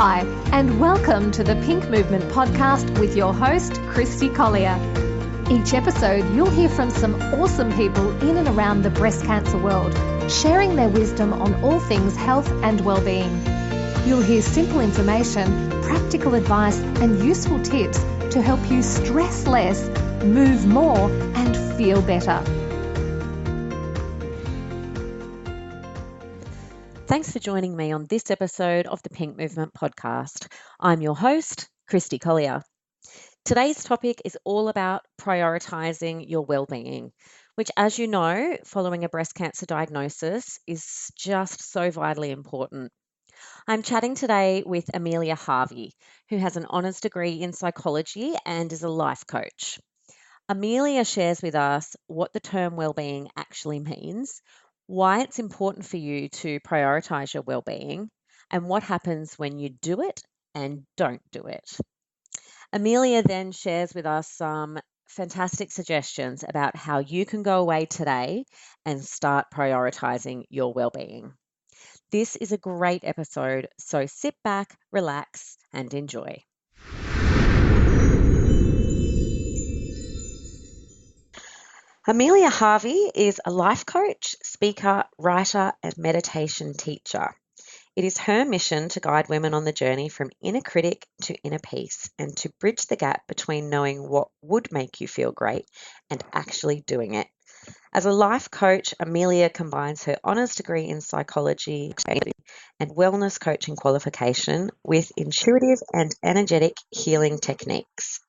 Hi, and welcome to the Pink Movement podcast with your host, Christy Collier. Each episode, you'll hear from some awesome people in and around the breast cancer world, sharing their wisdom on all things health and well-being. You'll hear simple information, practical advice, and useful tips to help you stress less, move more, and feel better. Thanks for joining me on this episode of the Pink Movement podcast. I'm your host, Christy Collier. Today's topic is all about prioritising your well-being, which, as you know, following a breast cancer diagnosis is just so vitally important. I'm chatting today with Amelia Harvey, who has an honours degree in psychology and is a life coach. Amelia shares with us what the term well-being actually means, why it's important for you to prioritise your well-being, and what happens when you do it and don't do it. Amelia then shares with us some fantastic suggestions about how you can go away today and start prioritising your well-being. This is a great episode, so sit back, relax, and enjoy. Amelia Harvey is a life coach, speaker, writer, and meditation teacher. It is her mission to guide women on the journey from inner critic to inner peace and to bridge the gap between knowing what would make you feel great and actually doing it. As a life coach, Amelia combines her honours degree in psychology and wellness coaching qualification with intuitive and energetic healing techniques.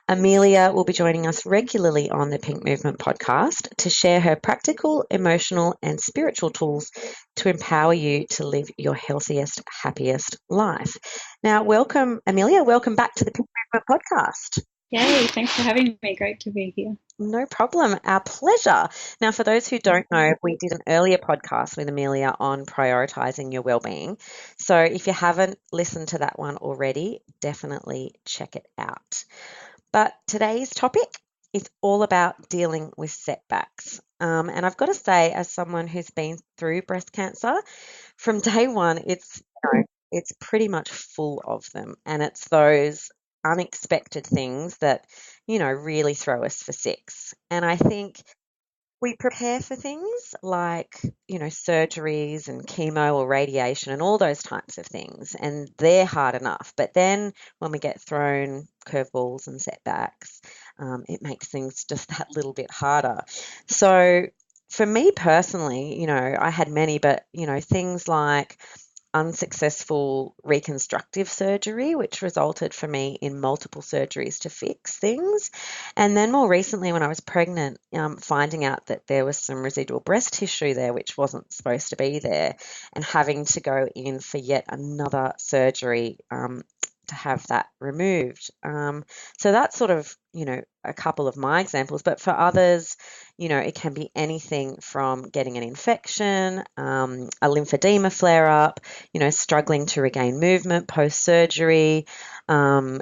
Amelia will be joining us regularly on the Pink Movement podcast to share her practical, emotional, and spiritual tools to empower you to live your healthiest, happiest life. Now, welcome, Amelia. Welcome back to the Pink Movement podcast. Yay, thanks for having me. Great to be here. No problem. Our pleasure. Now, for those who don't know, we did an earlier podcast with Amelia on prioritising your well-being. So if you haven't listened to that one already, definitely check it out. But today's topic is all about dealing with setbacks. And I've got to say, as someone who's been through breast cancer, from day one, it's pretty much full of them. And it's those unexpected things that, really throw us for six. And I think we prepare for things like, surgeries and chemo or radiation and all those types of things, and they're hard enough. But then when we get thrown curveballs and setbacks, it makes things just that little bit harder. So for me personally, I had many, but, things like unsuccessful reconstructive surgery, which resulted for me in multiple surgeries to fix things. And then more recently, when I was pregnant, finding out that there was some residual breast tissue there, which wasn't supposed to be there, and having to go in for yet another surgery to have that removed. So that's sort of, a couple of my examples, but for others, it can be anything from getting an infection, a lymphedema flare-up, struggling to regain movement post-surgery,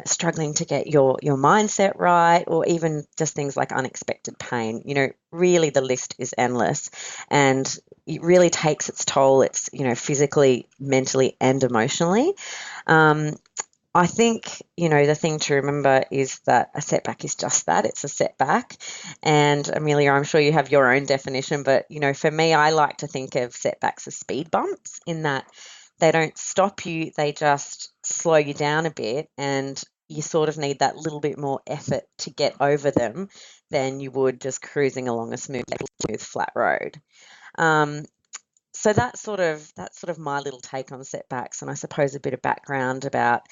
struggling to get your mindset right, or even just things like unexpected pain. Really the list is endless, and it really takes its toll. It's, physically, mentally, and emotionally. I think, the thing to remember is that a setback is just that. It's a setback. And Amelia, I'm sure you have your own definition, but, for me, I like to think of setbacks as speed bumps in that they don't stop you. They just slow you down a bit, and you sort of need that little bit more effort to get over them than you would just cruising along a smooth flat road. So that's sort of my little take on setbacks, and I suppose a bit of background about,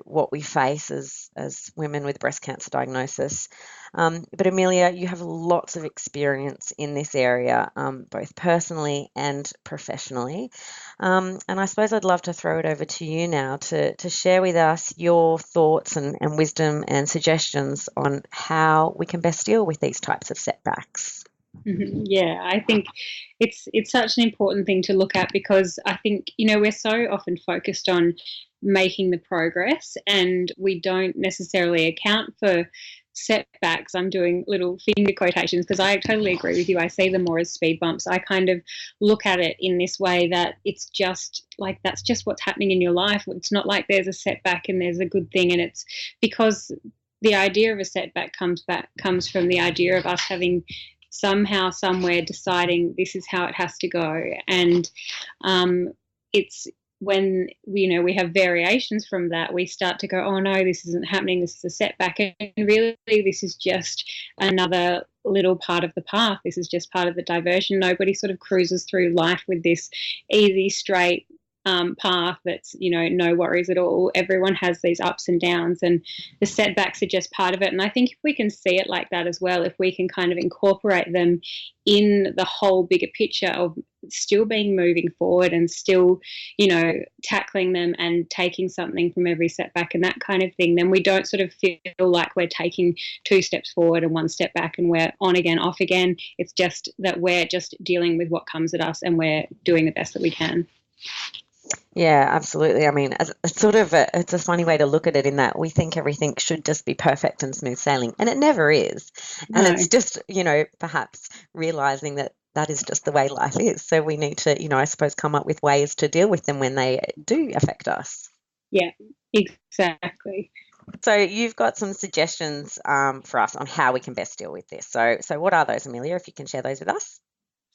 what we face as women with breast cancer diagnosis. But Amelia, you have lots of experience in this area, both personally and professionally. And I suppose I'd love to throw it over to you now to share with us your thoughts and wisdom and suggestions on how we can best deal with these types of setbacks. Yeah, I think it's such an important thing to look at, because I think, we're so often focused on making the progress, and we don't necessarily account for setbacks, I'm doing little finger quotations because I totally agree with you. I see them more as speed bumps. I kind of look at it in this way that it's just like that's just what's happening in your life. It's not like there's a setback and there's a good thing, and it's because the idea of a setback comes from the idea of us having somehow, somewhere deciding this is how it has to go. And it's when we have variations from that, we start to go, oh no, this isn't happening, this is a setback. And really, this is just another little part of the path. This is just part of the diversion. Nobody sort of cruises through life with this easy, straight path that's, no worries at all. Everyone has these ups and downs, and the setbacks are just part of it. And I think if we can see it like that as well, if we can kind of incorporate them in the whole bigger picture of still being moving forward and still, tackling them and taking something from every setback and that kind of thing, then we don't sort of feel like we're taking 2 steps forward and 1 step back and we're on again, off again. It's just that we're just dealing with what comes at us and we're doing the best that we can. Yeah, absolutely. I mean, it's a funny way to look at it in that we think everything should just be perfect and smooth sailing, and it never is. And No. it's just, perhaps realizing that is just the way life is. So we need to, I suppose, come up with ways to deal with them when they do affect us. Yeah, exactly. So you've got some suggestions for us on how we can best deal with this. So what are those, Amelia, if you can share those with us?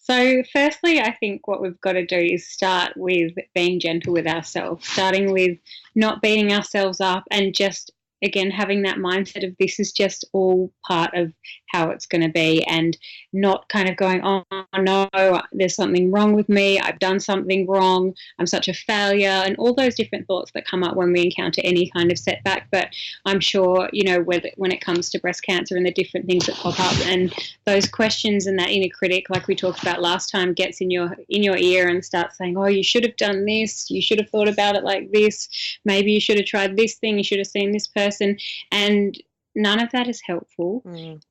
So firstly, I think what we've got to do is start with being gentle with ourselves, starting with not beating ourselves up and just, again, having that mindset of this is just all part of how it's going to be, and not kind of going, oh no, there's something wrong with me, I've done something wrong, I'm such a failure, and all those different thoughts that come up when we encounter any kind of setback. But I'm sure, when it comes to breast cancer and the different things that pop up, and those questions and that inner critic, like we talked about last time, gets in your ear and starts saying, oh, you should have done this, you should have thought about it like this, maybe you should have tried this thing, you should have seen this person. And none of that is helpful.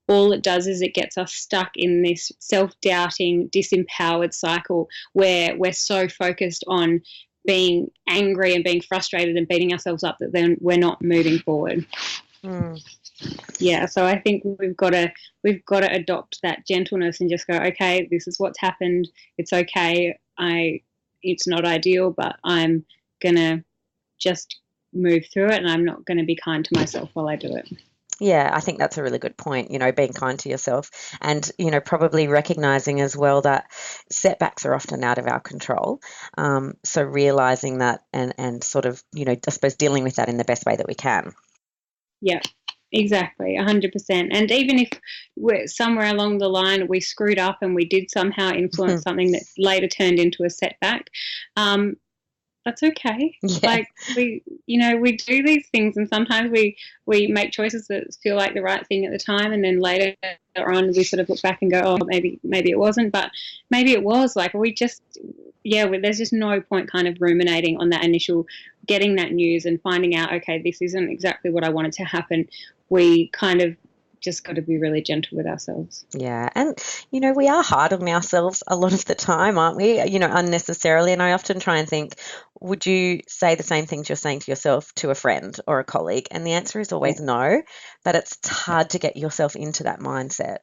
All it does is it gets us stuck in this self-doubting, disempowered cycle where we're so focused on being angry and being frustrated and beating ourselves up that then we're not moving forward. Yeah, so I think we've got to adopt that gentleness and just go, okay, this is what's happened. It's okay. It's not ideal, but I'm gonna just move through it, and I'm not going to be kind to myself while I do it. Yeah, I think that's a really good point, being kind to yourself, and, probably recognizing as well that setbacks are often out of our control. So realizing that and sort of, I suppose dealing with that in the best way that we can. Yeah, exactly, 100%. And even if we're somewhere along the line we screwed up and we did somehow influence something that later turned into a setback, that's okay. Yeah. Like we do these things, and sometimes we make choices that feel like the right thing at the time, and then later on we sort of look back and go, oh, maybe it wasn't, but maybe it was. Like there's just no point kind of ruminating on that initial getting that news and finding out, okay, this isn't exactly what I wanted to happen. We kind of just got to be really gentle with ourselves. Yeah. And, we are hard on ourselves a lot of the time, aren't we? Unnecessarily. And I often try and think, would you say the same things you're saying to yourself to a friend or a colleague? And the answer is always no, but it's hard to get yourself into that mindset.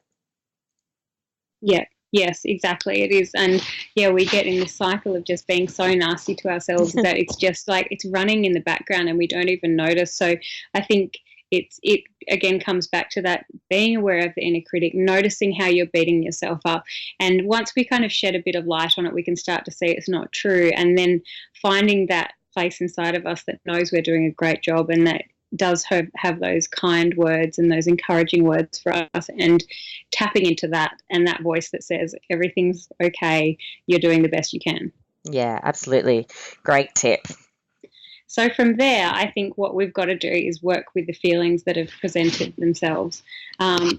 Yeah. Yes, exactly. It is. And we get in this cycle of just being so nasty to ourselves that it's just like it's running in the background and we don't even notice. So I think it again comes back to that being aware of the inner critic, noticing how you're beating yourself up. And once we kind of shed a bit of light on it, we can start to see it's not true. And then finding that place inside of us that knows we're doing a great job and that does have those kind words and those encouraging words for us, and tapping into that and that voice that says everything's okay, you're doing the best you can. Yeah, absolutely. Great tip. So from there, I think what we've got to do is work with the feelings that have presented themselves,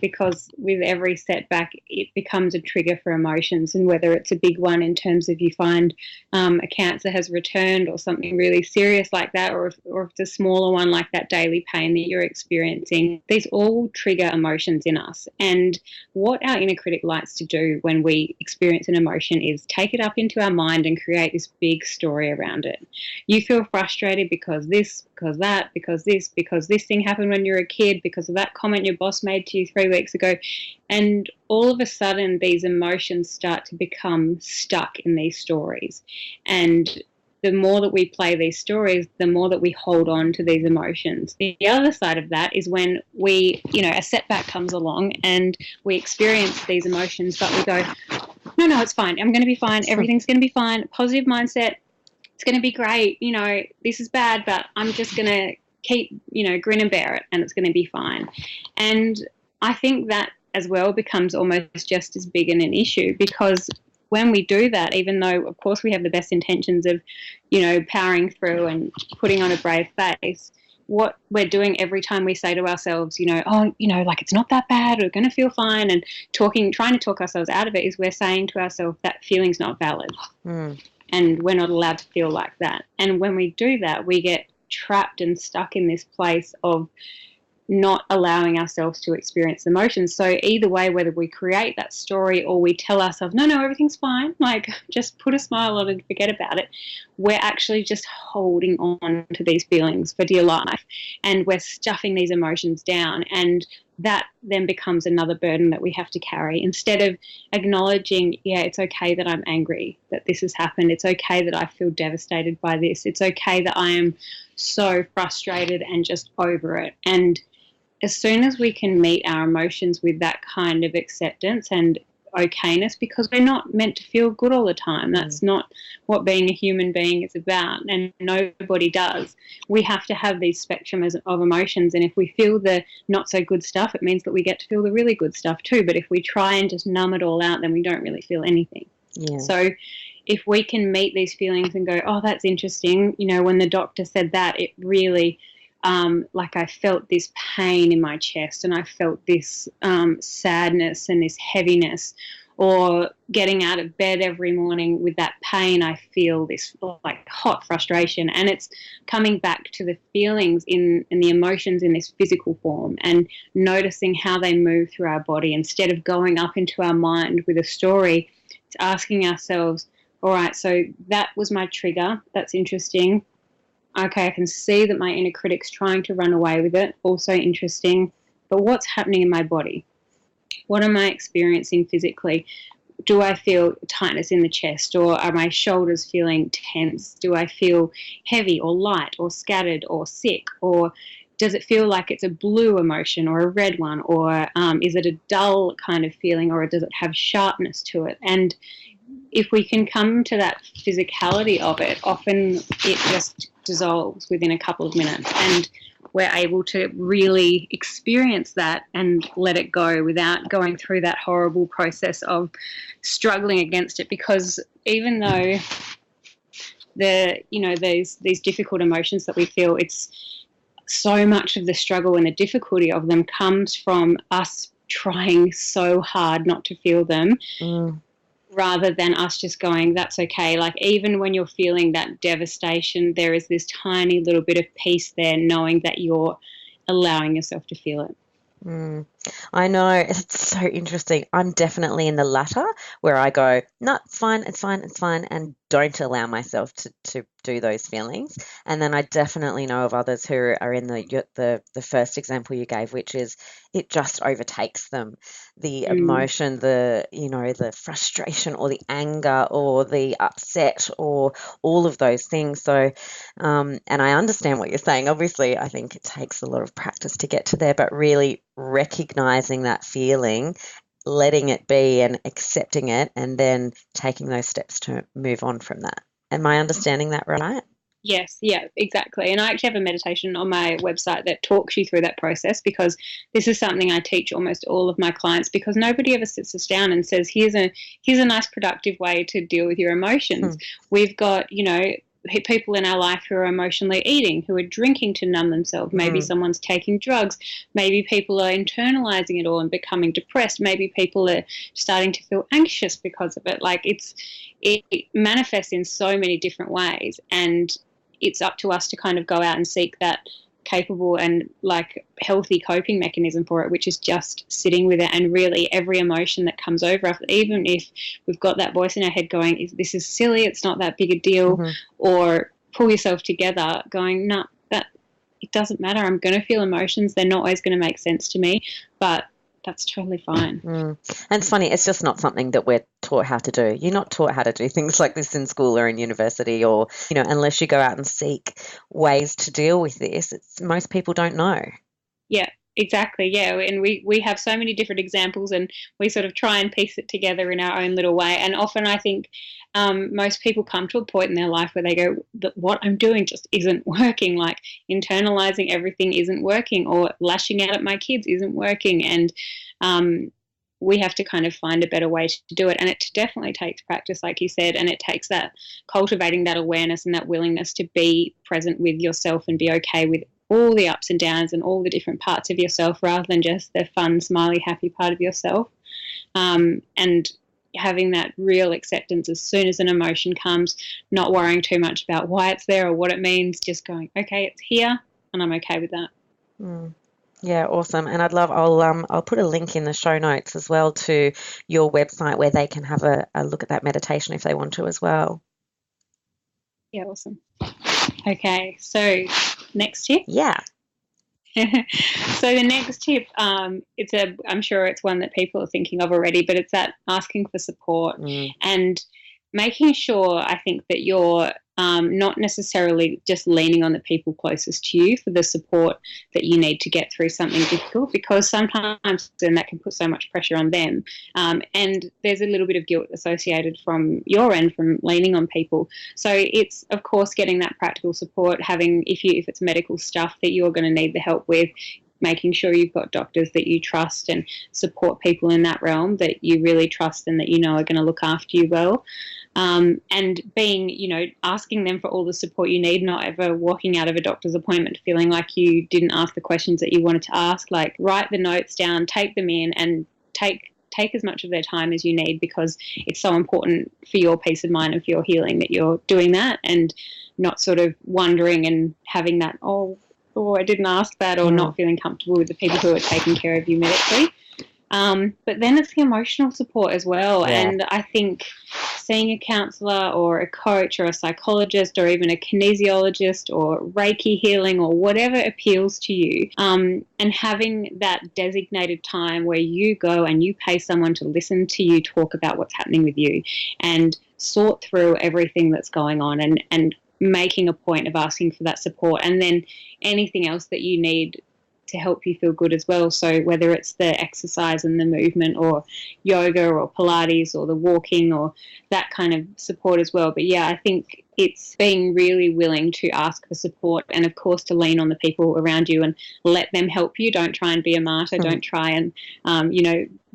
because with every setback, it becomes a trigger for emotions. And whether it's a big one in terms of you find a cancer has returned or something really serious like that, or if it's a smaller one like that daily pain that you're experiencing, these all trigger emotions in us. And what our inner critic likes to do when we experience an emotion is take it up into our mind and create this big story around it. You feel frustrated devastated because this, because that, because this thing happened when you were a kid, because of that comment your boss made to you 3 weeks ago. And all of a sudden, these emotions start to become stuck in these stories. And the more that we play these stories, the more that we hold on to these emotions. The other side of that is when we, a setback comes along and we experience these emotions, but we go, no, it's fine. I'm going to be fine. Everything's going to be fine. Positive mindset. It's going to be great. This is bad, but I'm just going to keep, grin and bear it, and it's going to be fine. And I think that as well becomes almost just as big an issue, because when we do that, even though, of course, we have the best intentions of, powering through and putting on a brave face, what we're doing every time we say to ourselves, it's not that bad, we're going to feel fine, and trying to talk ourselves out of it, is we're saying to ourselves that feeling's not valid. And we're not allowed to feel like that. And when we do that, we get trapped and stuck in this place of not allowing ourselves to experience emotions. So either way, whether we create that story or we tell ourselves, no, everything's fine, just put a smile on and forget about it, we're actually just holding on to these feelings for dear life, and we're stuffing these emotions down, and that then becomes another burden that we have to carry, instead of acknowledging, it's okay that I'm angry that this has happened. It's okay that I feel devastated by this. It's okay that I am so frustrated and just over it. And as soon as we can meet our emotions with that kind of acceptance and okayness, because we're not meant to feel good all the time. That's not what being a human being is about, and nobody does. We have to have these spectrums of emotions, and if we feel the not so good stuff, it means that we get to feel the really good stuff too. But if we try and just numb it all out, then we don't really feel anything. So if we can meet these feelings and go, oh, that's interesting, when the doctor said that, it really I felt this pain in my chest, and I felt this sadness and this heaviness, or getting out of bed every morning with that pain, I feel this hot frustration, and it's coming back to the feelings and the emotions in this physical form, and noticing how they move through our body instead of going up into our mind with a story. It's asking ourselves, all right, so that was my trigger. That's interesting. Okay, I can see that my inner critic's trying to run away with it. Also interesting. But what's happening in my body? What am I experiencing physically? Do I feel tightness in the chest, or are my shoulders feeling tense? Do I feel heavy or light or scattered or sick? Or does it feel like it's a blue emotion or a red one? Or is it a dull kind of feeling, or does it have sharpness to it? And if we can come to that physicality of it, often it just dissolves within a couple of minutes, and we're able to really experience that and let it go without going through that horrible process of struggling against it. Because even though these difficult emotions that we feel, it's so much of the struggle and the difficulty of them comes from us trying so hard not to feel them. Rather than us just going, that's okay. Even when you're feeling that devastation, there is this tiny little bit of peace there, knowing that you're allowing yourself to feel it. I know, it's so interesting. I'm definitely in the latter, where I go, no, it's fine, and don't allow myself to do those feelings. And then I definitely know of others who are in the first example you gave, which is it just overtakes them. The emotion, the frustration or the anger or the upset or all of those things. So, and I understand what you're saying. Obviously, I think it takes a lot of practice to get to there, but really recognizing that feeling, letting it be and accepting it, and then taking those steps to move on from that. Am I understanding that right? Yes, yeah, exactly. And I actually have a meditation on my website that talks you through that process, because this is something I teach almost all of my clients, because nobody ever sits us down and says, here's a nice productive way to deal with your emotions. We've got, people in our life who are emotionally eating, who are drinking to numb themselves. Maybe someone's taking drugs. Maybe people are internalizing it all and becoming depressed. Maybe people are starting to feel anxious because of it. It manifests in so many different ways, and it's up to us to kind of go out and seek that capable and healthy coping mechanism for it, which is just sitting with it. And really every emotion that comes over us, even if we've got that voice in our head going, this is silly, it's not that big a deal, or pull yourself together going, no, that it doesn't matter. I'm going to feel emotions. They're not always going to make sense to me, but that's totally fine. And it's funny, it's just not something that we're taught how to do. You're not taught how to do things like this in school or in university, or, unless you go out and seek ways to deal with this, most people don't know. Yeah, exactly. Yeah, and we have so many different examples, and we sort of try and piece it together in our own little way. And often I think most people come to a point in their life where they go, what I'm doing just isn't working, like internalizing everything isn't working, or lashing out at my kids isn't working. And we have to kind of find a better way to do it. And it definitely takes practice, like you said, and it takes that cultivating that awareness and that willingness to be present with yourself and be okay with all the ups and downs and all the different parts of yourself, rather than just the fun, smiley, happy part of yourself. And having that real acceptance as soon as an emotion comes, not worrying too much about why it's there or what it means, just going, okay, it's here and I'm okay with that. Yeah, awesome. And I'll put a link in the show notes as well to your website where they can have a look at that meditation if they want to as well. Yeah, awesome. Okay, so next tip. Yeah. So the next tip, I'm sure it's one that people are thinking of already, but it's that asking for support and making sure, I think, that you're not necessarily just leaning on the people closest to you for the support that you need to get through something difficult, because sometimes then that can put so much pressure on them. And there's a little bit of guilt associated from your end from leaning on people. So it's, of course, getting that practical support, having, if it's medical stuff that you're going to need the help with, making sure you've got doctors that you trust and support people in that realm that you really trust and that you know are going to look after you well. And being, asking them for all the support you need, not ever walking out of a doctor's appointment feeling like you didn't ask the questions that you wanted to ask. Like, write the notes down, take them in, and take as much of their time as you need, because it's so important for your peace of mind and for your healing that you're doing that, and not sort of wondering and having that, oh, I didn't ask that, or not feeling comfortable with the people who are taking care of you medically. But then it's the emotional support as well. Yeah. And I think seeing a counsellor or a coach or a psychologist or even a kinesiologist or Reiki healing or whatever appeals to you, and having that designated time where you go and you pay someone to listen to you talk about what's happening with you and sort through everything that's going on, and making a point of asking for that support, and then anything else that you need to help you feel good as well. So whether it's the exercise and the movement or yoga or Pilates or the walking or that kind of support as well. But yeah, I think it's being really willing to ask for support, and of course to lean on the people around you and let them help you. Don't try and be a martyr. Don't try and,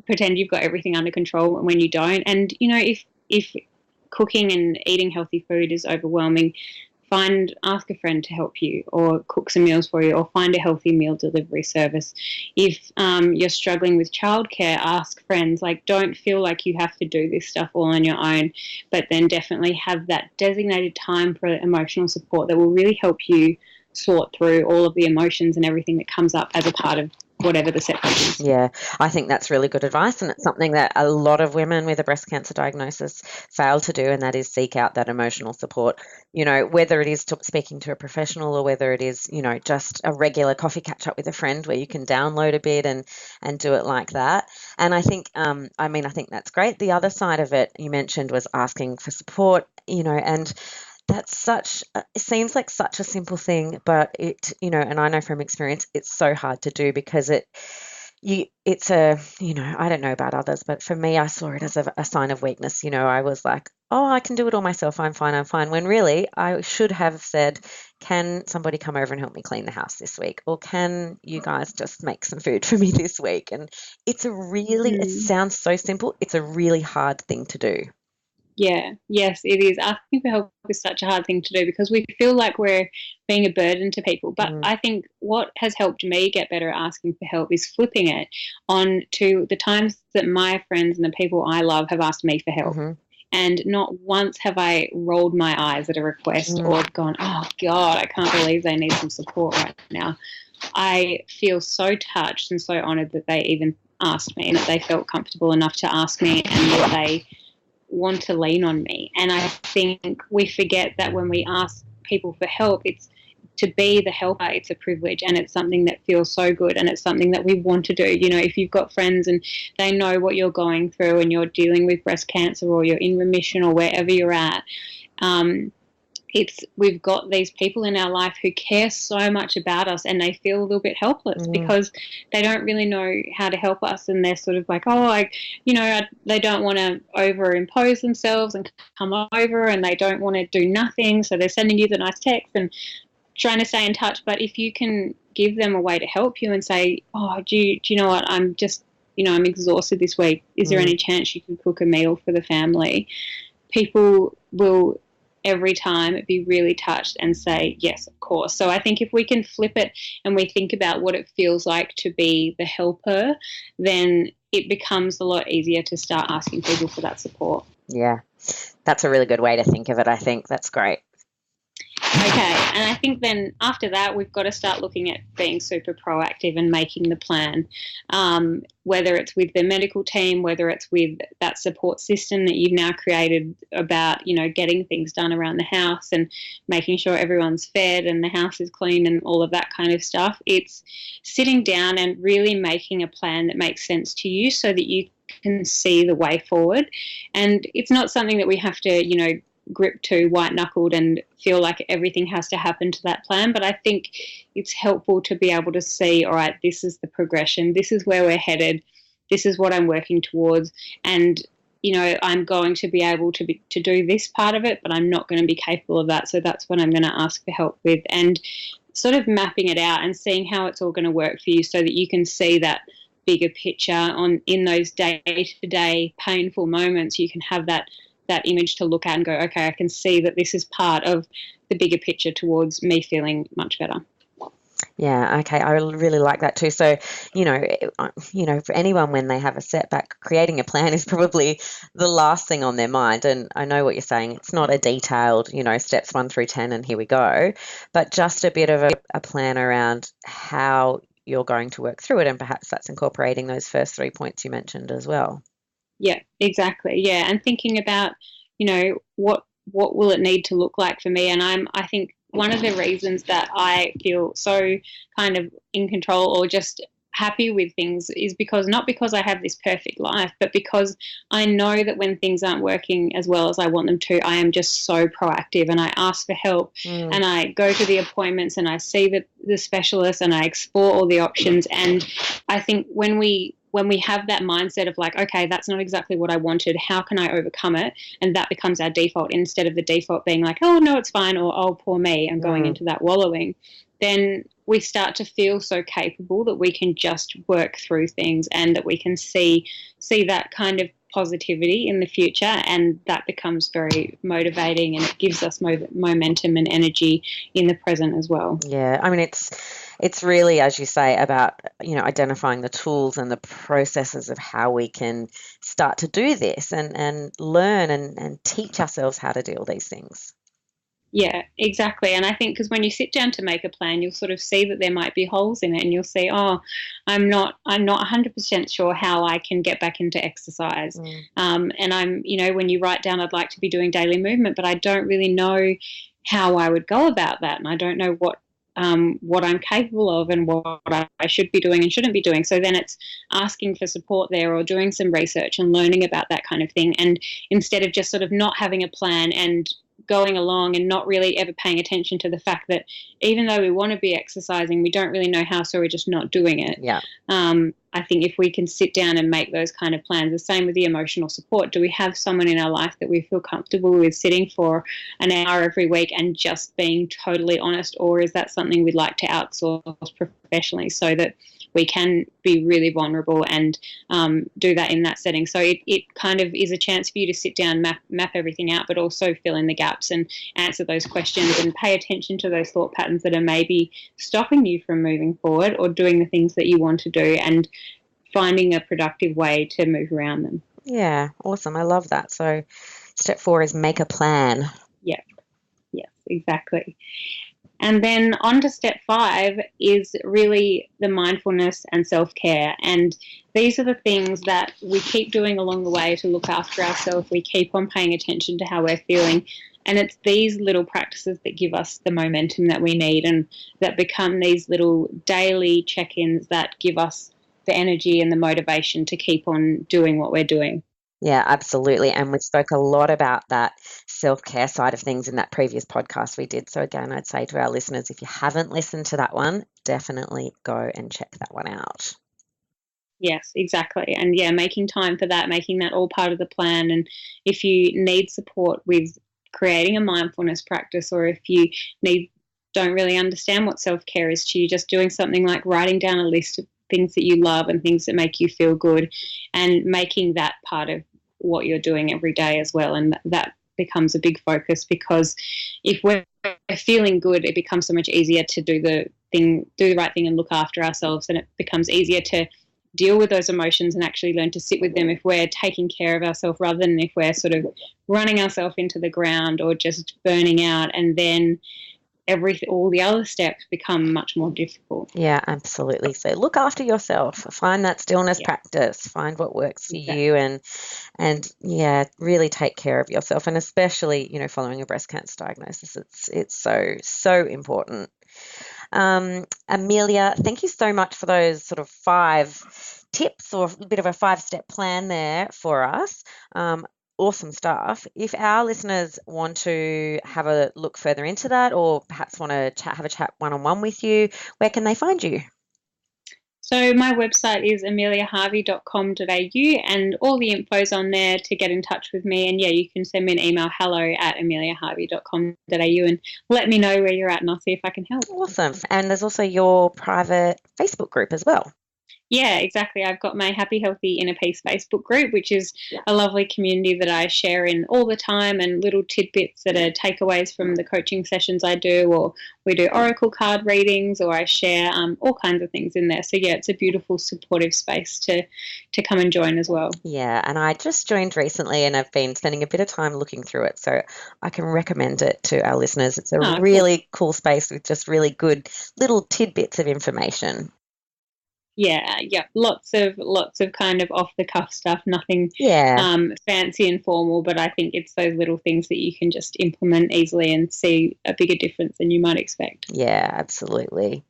pretend you've got everything under control when you don't. And, if cooking and eating healthy food is overwhelming, ask a friend to help you or cook some meals for you, or find a healthy meal delivery service. If you're struggling with childcare, ask friends. Like, don't feel like you have to do this stuff all on your own, but then definitely have that designated time for emotional support that will really help you sort through all of the emotions and everything that comes up as a part of whatever the setback is. Yeah, I think that's really good advice, and it's something that a lot of women with a breast cancer diagnosis fail to do, and that is seek out that emotional support, whether it is speaking to a professional or whether it is, just a regular coffee catch up with a friend where you can download a bit and do it like that. And I think, I think that's great. The other side of it you mentioned was asking for support, and that's it seems like such a simple thing, but and I know from experience, it's so hard to do, because I don't know about others, but for me, I saw it as a sign of weakness. I was like, oh, I can do it all myself. I'm fine. When really I should have said, can somebody come over and help me clean the house this week? Or can you guys just make some food for me this week? And it's it sounds so simple. It's a really hard thing to do. Yeah, yes, it is. Asking for help is such a hard thing to do, because we feel like we're being a burden to people. But I think what has helped me get better at asking for help is flipping it on to the times that my friends and the people I love have asked me for help. And not once have I rolled my eyes at a request or gone, oh, God, I can't believe they need some support right now. I feel so touched and so honoured that they even asked me, and that they felt comfortable enough to ask me, and that they want to lean on me. And I think we forget that when we ask people for help, it's to be the helper. It's a privilege, and it's something that feels so good, and it's something that we want to do. You know, if you've got friends and they know what you're going through and you're dealing with breast cancer or you're in remission or wherever you're at, we've got these people in our life who care so much about us, and they feel a little bit helpless because they don't really know how to help us, and they're sort of like, they don't want to overimpose themselves and come over, and they don't want to do nothing, so they're sending you the nice text and trying to stay in touch. But if you can give them a way to help you and say, do you know what, I'm just, I'm exhausted this week. Is there any chance you can cook a meal for the family? People will every time be really touched and say, yes, of course. So I think if we can flip it and we think about what it feels like to be the helper, then it becomes a lot easier to start asking people for that support. Yeah, that's a really good way to think of it. I think that's great. Okay, and I think then after that, we've got to start looking at being super proactive and making the plan, whether it's with the medical team, whether it's with that support system that you've now created about, getting things done around the house and making sure everyone's fed and the house is clean and all of that kind of stuff. It's sitting down and really making a plan that makes sense to you so that you can see the way forward. And it's not something that we have to, grip to white-knuckled and feel like everything has to happen to that plan. But I think it's helpful to be able to see, all right, this is the progression, this is where we're headed, this is what I'm working towards, and, I'm going to be able to do this part of it, but I'm not going to be capable of that, so that's what I'm going to ask for help with. And sort of mapping it out and seeing how it's all going to work for you so that you can see that bigger picture in those day-to-day painful moments. You can have that image to look at and go, okay, I can see that this is part of the bigger picture towards me feeling much better. Yeah, okay, I really like that too. So, for anyone when they have a setback, creating a plan is probably the last thing on their mind. And I know what you're saying. It's not a detailed, steps 1 through 10 and here we go, but just a bit of a plan around how you're going to work through it, and perhaps that's incorporating those first 3 points you mentioned as well. Yeah, exactly. Yeah, and thinking about, what will it need to look like for me? And I think one of the reasons that I feel so kind of in control or just happy with things is not because I have this perfect life, but because I know that when things aren't working as well as I want them to, I am just so proactive and I ask for help and I go to the appointments and I see the specialist and I explore all the options. And I think when we have that mindset of like, okay, that's not exactly what I wanted, how can I overcome it? And that becomes our default instead of the default being like, oh, no, it's fine, or oh, poor me, and going into that wallowing. Then we start to feel so capable that we can just work through things and that we can see that kind of positivity in the future, and that becomes very motivating and it gives us momentum and energy in the present as well. Yeah, I mean, it's really, as you say, about, identifying the tools and the processes of how we can start to do this and learn and teach ourselves how to deal with these things. Yeah, exactly. And I think because when you sit down to make a plan, you'll sort of see that there might be holes in it, and you'll see, I'm not 100% sure how I can get back into exercise. And I'm, when you write down, I'd like to be doing daily movement, but I don't really know how I would go about that, and I don't know what I'm capable of and what I should be doing and shouldn't be doing. So then it's asking for support there or doing some research and learning about that kind of thing. And instead of just sort of not having a plan and going along and not really ever paying attention to the fact that even though we want to be exercising, we don't really know how, so we're just not doing it. Yeah. I think if we can sit down and make those kind of plans, the same with the emotional support. Do we have someone in our life that we feel comfortable with sitting for an hour every week and just being totally honest, or is that something we'd like to outsource professionally so that we can be really vulnerable and do that in that setting? So it kind of is a chance for you to sit down, map everything out, but also fill in the gaps and answer those questions and pay attention to those thought patterns that are maybe stopping you from moving forward or doing the things that you want to do, and finding a productive way to move around them. Yeah, awesome. I love that. So step 4 is make a plan. Yeah, yes, exactly. And then on to step 5 is really the mindfulness and self-care. And these are the things that we keep doing along the way to look after ourselves. We keep on paying attention to how we're feeling. And it's these little practices that give us the momentum that we need, and that become these little daily check-ins that give us the energy and the motivation to keep on doing what we're doing. Yeah, absolutely. And we spoke a lot about that self-care side of things in that previous podcast we did. So again, I'd say to our listeners, if you haven't listened to that one, definitely go and check that one out. Yes, exactly. And yeah, making time for that, making that all part of the plan. And if you need support with creating a mindfulness practice, or if you don't really understand what self-care is to you, just doing something like writing down a list of things that you love and things that make you feel good, and making that part of what you're doing every day as well. And that becomes a big focus, because if we're feeling good, it becomes so much easier to do the right thing and look after ourselves, and it becomes easier to deal with those emotions and actually learn to sit with them if we're taking care of ourselves, rather than if we're sort of running ourselves into the ground or just burning out, and then all the other steps become much more difficult. Yeah, absolutely. So look after yourself, find that stillness practice, find what works for you, and yeah, really take care of yourself. And especially, following a breast cancer diagnosis, it's so important. Amelia, thank you so much for those sort of 5 tips, or a bit of a 5-step plan there for us. Awesome stuff. If our listeners want to have a look further into that, or perhaps want to have a chat one-on-one with you, where can they find you? So my website is ameliaharvey.com.au, and all the info's on there to get in touch with me. And yeah, you can send me an email, hello@ameliaharvey.com.au, and let me know where you're at, and I'll see if I can help. Awesome. And there's also your private Facebook group as well. Yeah, exactly. I've got my Happy, Healthy, Inner Peace Facebook group, which is a lovely community that I share in all the time, and little tidbits that are takeaways from the coaching sessions I do, or we do oracle card readings, or I share all kinds of things in there. So yeah, it's a beautiful, supportive space to come and join as well. Yeah, and I just joined recently, and I've been spending a bit of time looking through it, so I can recommend it to our listeners. It's a really cool space with just really good little tidbits of information. Yeah, lots of kind of off the cuff stuff, nothing fancy and formal, but I think it's those little things that you can just implement easily and see a bigger difference than you might expect. Yeah, absolutely.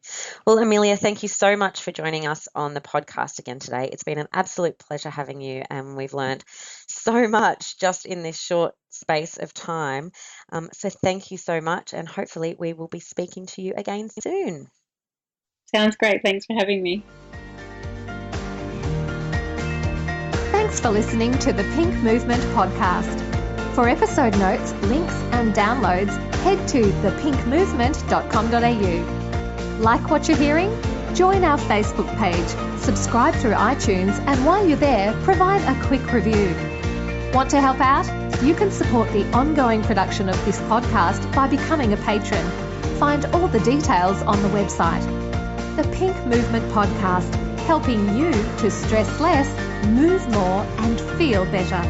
Well, Amelia, thank you so much for joining us on the podcast again today. It's been an absolute pleasure having you, and we've learned so much just in this short space of time. So thank you so much, and hopefully we will be speaking to you again soon. Sounds great. Thanks for having me. Thanks for listening to the Pink Movement podcast. For episode notes, links and downloads, head to thepinkmovement.com.au. Like what you're hearing? Join our Facebook page, subscribe through iTunes, and while you're there, provide a quick review. Want to help out? You can support the ongoing production of this podcast by becoming a patron. Find all the details on the website. The Pink Movement podcast, helping you to stress less, move more, and feel better.